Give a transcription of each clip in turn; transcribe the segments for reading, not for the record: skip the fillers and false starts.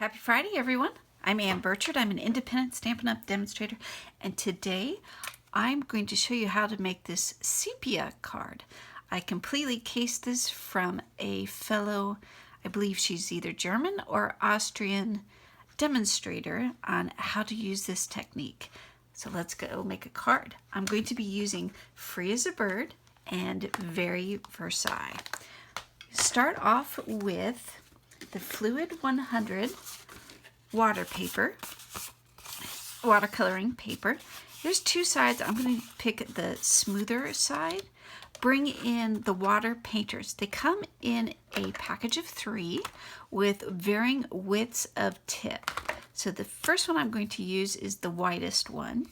Happy Friday, everyone. I'm Ann Birchard. I'm an independent Stampin' Up! Demonstrator, and today I'm going to show you how to make this sepia card. I completely cased this from a fellow, I believe she's either German or Austrian demonstrator on how to use this technique. So let's go make a card. I'm going to be using Free as a Bird and Very Versailles. Start off with the Fluid 100 watercoloring paper. There's two sides. I'm going to pick the smoother side. Bring in the water painters. They come in a package of 3 with varying widths of tip. So the first one I'm going to use is the widest one.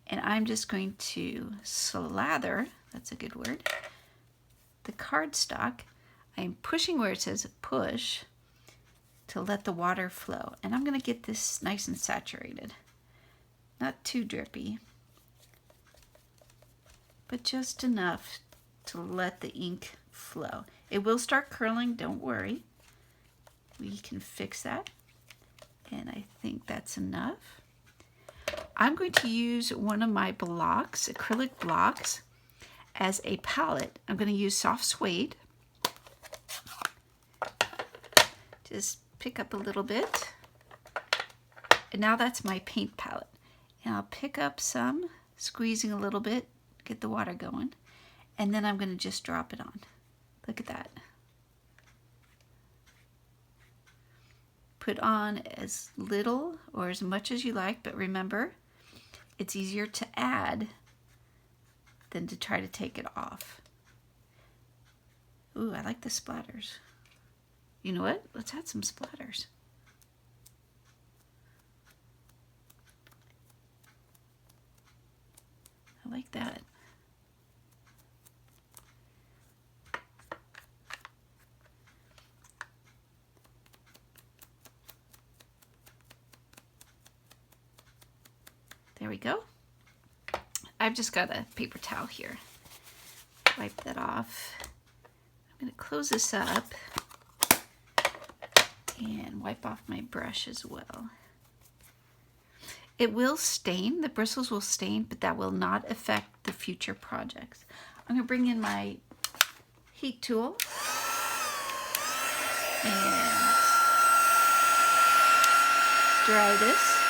And I'm just going to slather, that's a good word, the cardstock. I'm pushing where it says push to let the water flow. And I'm going to get this nice and saturated. Not too drippy, but just enough to let the ink flow. It will start curling, don't worry. We can fix that. And I think that's enough. I'm going to use one of my blocks, acrylic blocks, as a palette. I'm going to use soft suede. Just pick up a little bit. And now that's my paint palette. And I'll pick up some, squeezing a little bit, get the water going. And then I'm going to just drop it on. Look at that. Put on as little or as much as you like, but remember, it's easier to add than to try to take it off. Ooh, I like the splatters. You know what? Let's add some splatters. I like that. There we go. I've just got a paper towel here. Wipe that off. I'm going to close this up and wipe off my brush as well. It will stain, the bristles will stain, but that will not affect the future projects. I'm going to bring in my heat tool and dry this.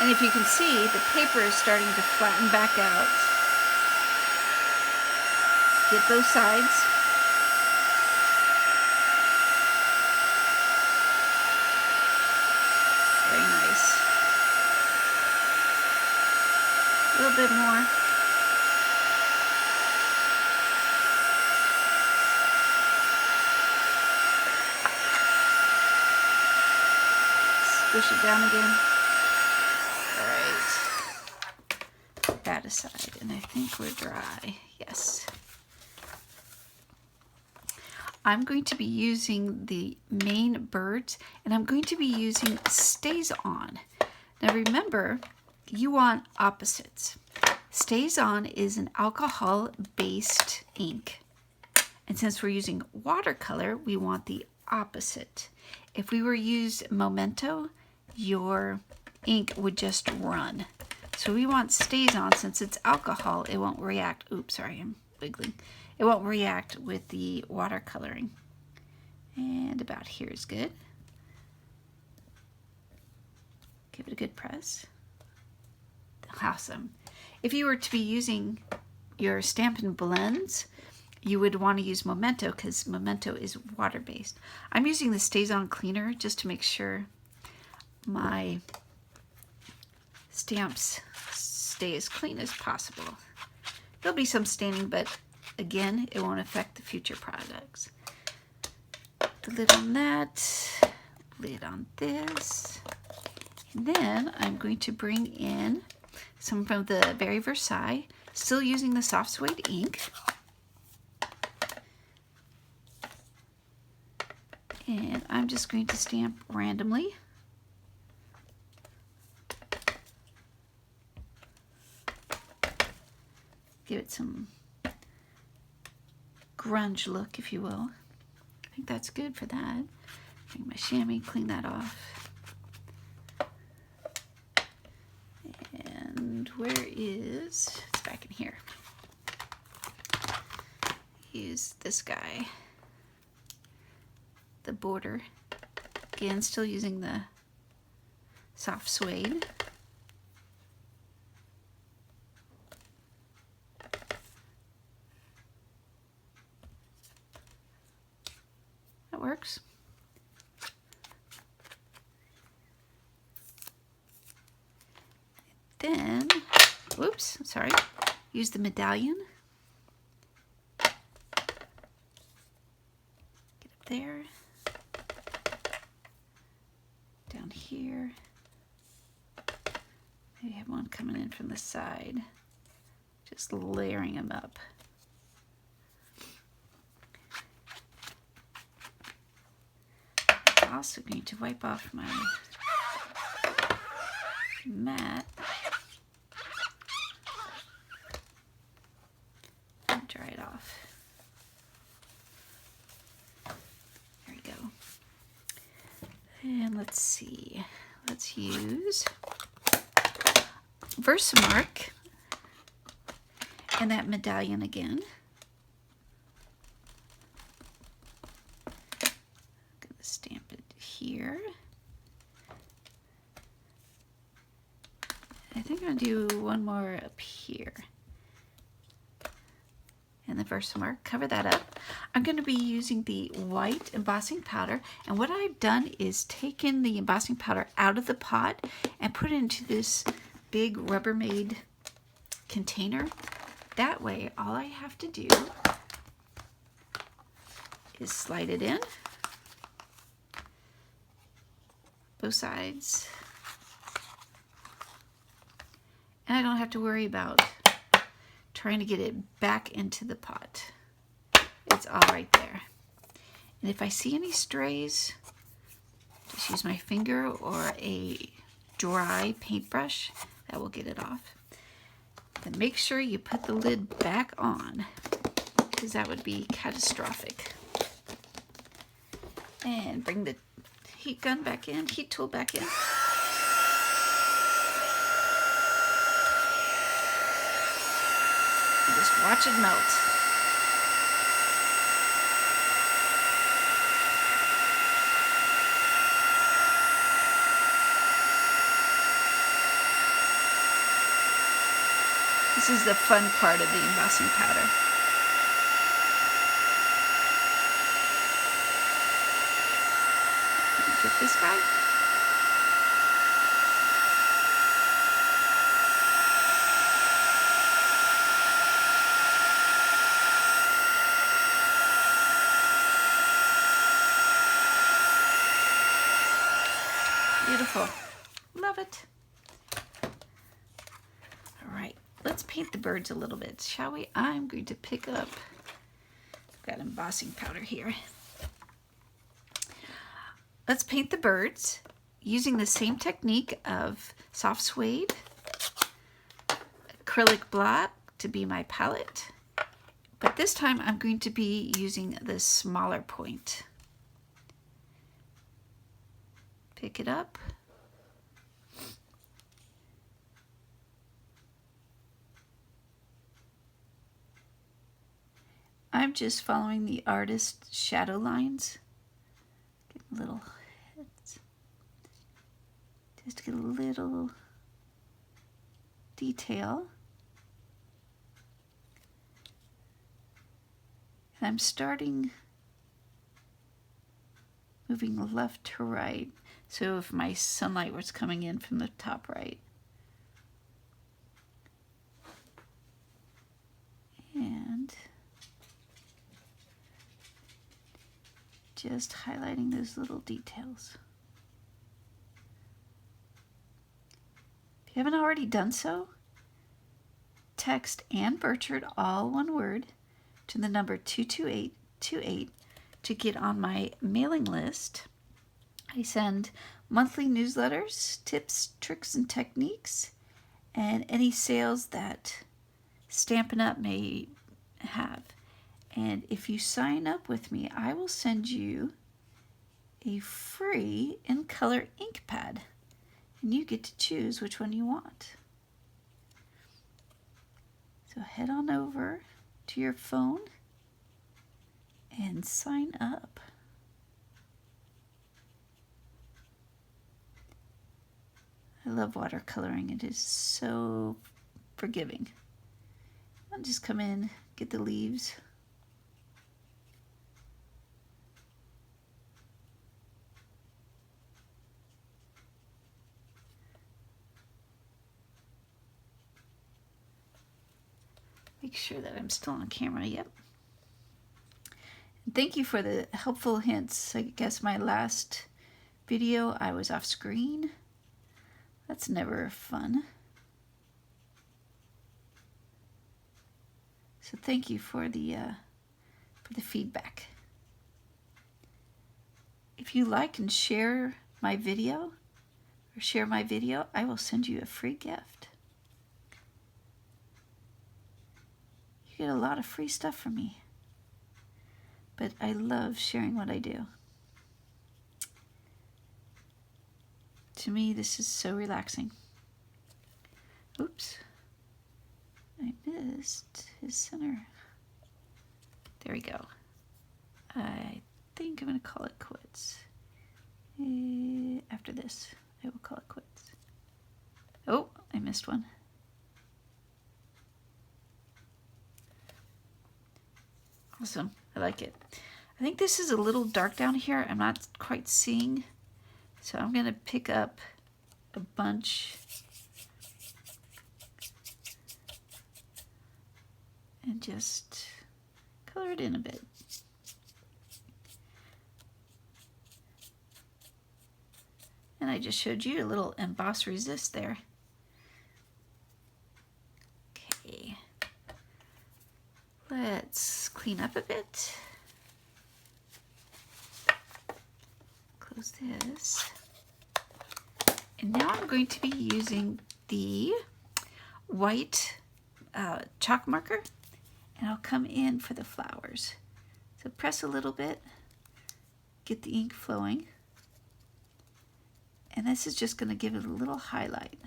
And if you can see, the paper is starting to flatten back out. Get both sides. Very nice. A little bit more. Squish it down again. That aside, and I think we're dry. Yes. I'm going to be using the main birds, and I'm going to be using Stays On. Now remember, you want opposites. Stays On is an alcohol-based ink, and since we're using watercolor, we want the opposite. If we were used Memento, your ink would just run. So we want Stays On. Since it's alcohol, it won't react. Oops, sorry, I'm wiggling. It won't react with the watercoloring. And about here is good. Give it a good press. Awesome. If you were to be using your Stampin' Blends, you would want to use Memento because Memento is water-based. I'm using the Stays On cleaner just to make sure my stamps stay as clean as possible. There'll be some staining, but again, it won't affect the future products. The lid on that, lid on this, and then I'm going to bring in some from the Very Versailles, still using the soft suede ink. And I'm just going to stamp randomly. Give it some grunge look, if you will. I think that's good for that. Take my chamois, clean that off. And where is, it's back in here. Use this guy. The border. Again, still using the soft suede. That works. Then, whoops, sorry, use the medallion. Get up there. Down here. Maybe have one coming in from the side. Just layering them up. I'm also going to wipe off my mat. And dry it off. There we go. And let's see. Let's use Versamark and that medallion again. I'm going to stamp it here. I think I'm going to do one more up here. And the Versamark, cover that up. I'm going to be using the white embossing powder, and what I've done is taken the embossing powder out of the pot and put it into this big Rubbermaid container. That way, all I have to do is slide it in, both sides, and I don't have to worry about trying to get it back into the pot. It's all right there. And if I see any strays, just use my finger or a dry paintbrush. That will get it off. Then make sure you put the lid back on, because that would be catastrophic. And bring the heat gun back in, heat tool back in. Just watch it melt. This is the fun part of the embossing powder. Get this guy. Beautiful. Love it. All right, let's paint the birds a little bit, shall we? I'm going to pick up, I've got embossing powder here. Let's paint the birds using the same technique of soft suede, acrylic block to be my palette, but this time I'm going to be using the smaller point. Pick it up. I'm just following the artist's shadow lines. Get little heads. Just to get a little detail. And I'm starting moving left to right. So if my sunlight was coming in from the top right. And just highlighting those little details. If you haven't already done so, text ANNBIRCHARD, all one word, to the number 22828 to get on my mailing list. I send monthly newsletters, tips, tricks, and techniques, and any sales that Stampin' Up may have. And if you sign up with me, I will send you a free in color ink pad. And you get to choose which one you want. So head on over to your phone and sign up. I love watercoloring. It is so forgiving. I'll just come in, get the leaves. Make sure that I'm still on camera. Yep. And thank you for the helpful hints. I guess my last video I was off screen. That's never fun. So thank you for the feedback. If you like and share my video, I will send you a free gift. You get a lot of free stuff from me. But I love sharing what I do. To me, this is so relaxing. Oops. I missed his center. There we go. I think I'm going to call it quits. After this, I will call it quits. Oh, I missed one. Awesome. I like it. I think this is a little dark down here. I'm not quite seeing. So I'm going to pick up a bunch and just color it in a bit. And I just showed you a little emboss resist there. Okay. Let's clean up a bit. Close this. And now I'm going to be using the white chalk marker, and I'll come in for the flowers. So press a little bit, get the ink flowing, and this is just going to give it a little highlight.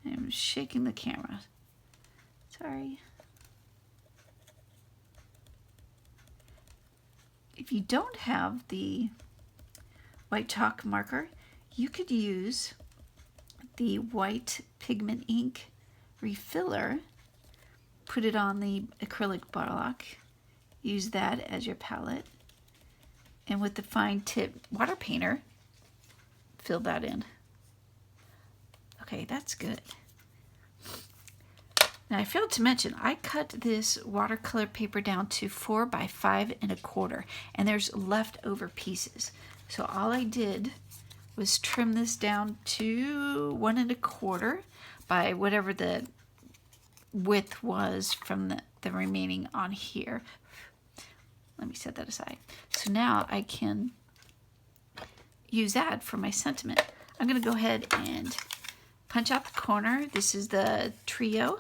I'm shaking the camera. Sorry. If you don't have the white chalk marker, you could use the white pigment ink refiller, put it on the acrylic block, use that as your palette, and with the fine tip water painter, fill that in. Okay, that's good. Now I failed to mention, I cut this watercolor paper down to 4 by 5 1/4, and there's leftover pieces. So all I did was trim this down to 1 1/4 by whatever the width was from the remaining on here. Let me set that aside. So now I can use that for my sentiment. I'm going to go ahead and punch out the corner. This is the trio.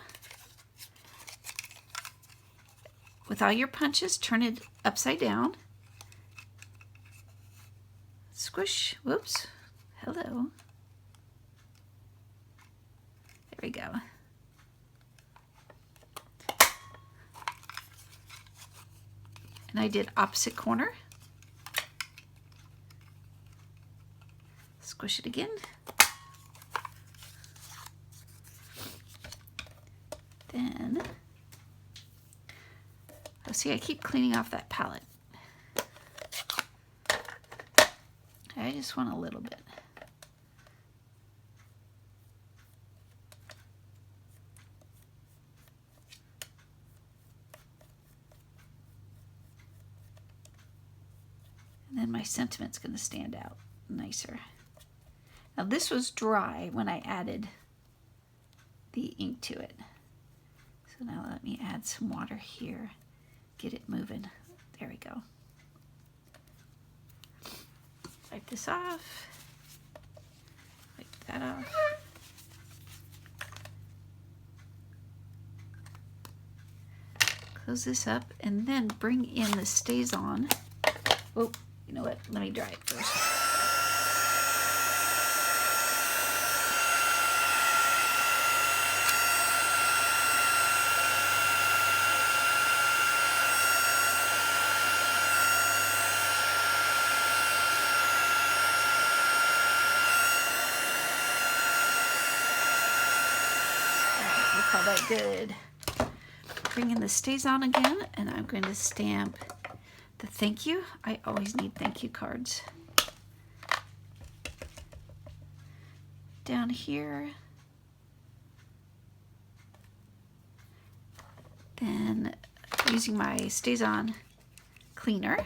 With all your punches, turn it upside down. Squish. Whoops. Hello. There we go. And I did opposite corner. Squish it again. Then, oh, see, I keep cleaning off that palette. I just want a little bit. And then my sentiment's going to stand out nicer. Now this was dry when I added the ink to it. So now let me add some water here. get it moving. There we go. Wipe this off. Wipe that off. Close this up and then bring in the Stays On. Oh, you know what? Let me dry it first. Call that good. Bring in the Stays On again, and I'm going to stamp the thank you. I always need thank you cards. Down here. Then using my Stays On cleaner.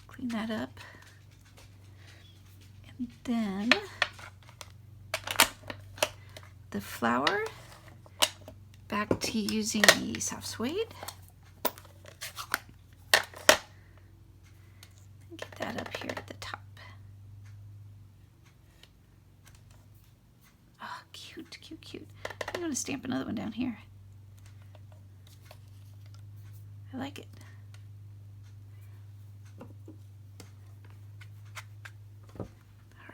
Clean that up. And then the flower, back to using the soft suede. Get that up here at the top. Oh, cute, cute, cute. I'm going to stamp another one down here. I like it.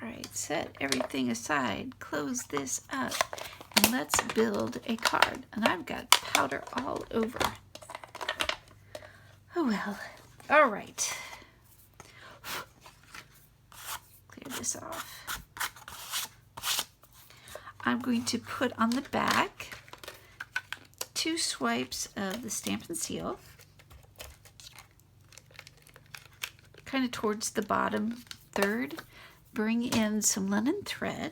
Alright, set everything aside, close this up, and let's build a card. And I've got powder all over. Oh well. Alright. Clear this off. I'm going to put on the back 2 swipes of the Stampin' Seal. Kind of towards the bottom third. Bring in some linen thread,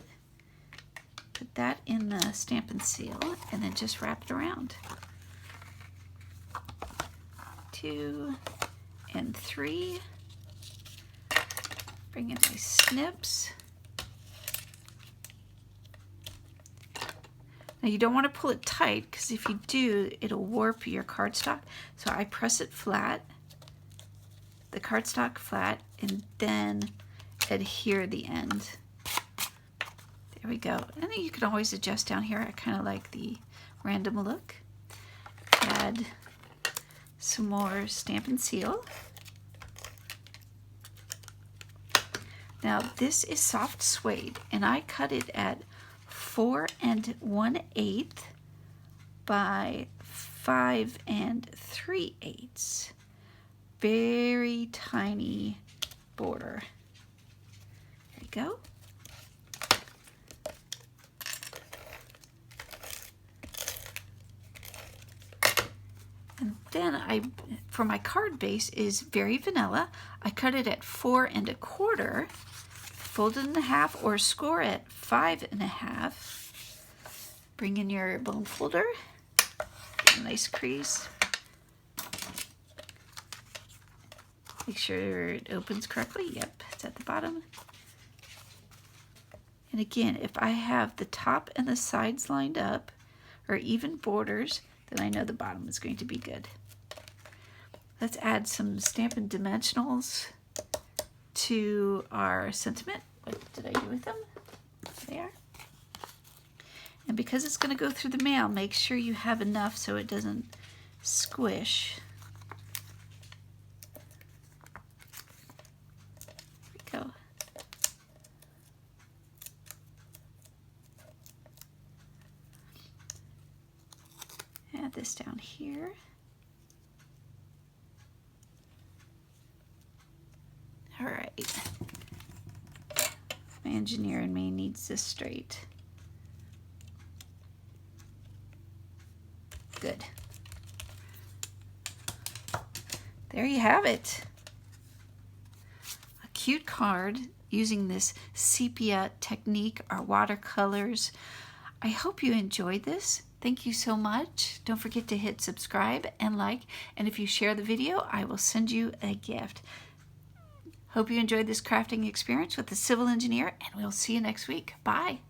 put that in the Stampin' Seal, and then just wrap it around. 2 and 3. Bring in my snips. Now you don't want to pull it tight, because if you do, it'll warp your cardstock. So I press it flat, the cardstock flat, and then adhere the end. There we go. And then you can always adjust down here. I kind of like the random look. Add some more Stampin' Seal. Now this is soft suede, and I cut it at 4 1/8 by 5 3/8. Very tiny border. Go. And then for my card base is very vanilla. I cut it at 4 1/4, fold it in half, or score at 5 1/2. Bring in your bone folder, get a nice crease. Make sure it opens correctly. Yep, it's at the bottom. And again, if I have the top and the sides lined up, or even borders, then I know the bottom is going to be good. Let's add some Stampin' Dimensionals to our sentiment. What did I do with them? There. And because it's going to go through the mail, make sure you have enough so it doesn't squish. There we go. Add this down here. All right. My engineer in me needs this straight. Good. There you have it. A cute card using this sepia technique, our watercolors. I hope you enjoyed this. Thank you so much. Don't forget to hit subscribe and like, and if you share the video, I will send you a gift. Hope you enjoyed this crafting experience with the civil engineer, and we'll see you next week. Bye.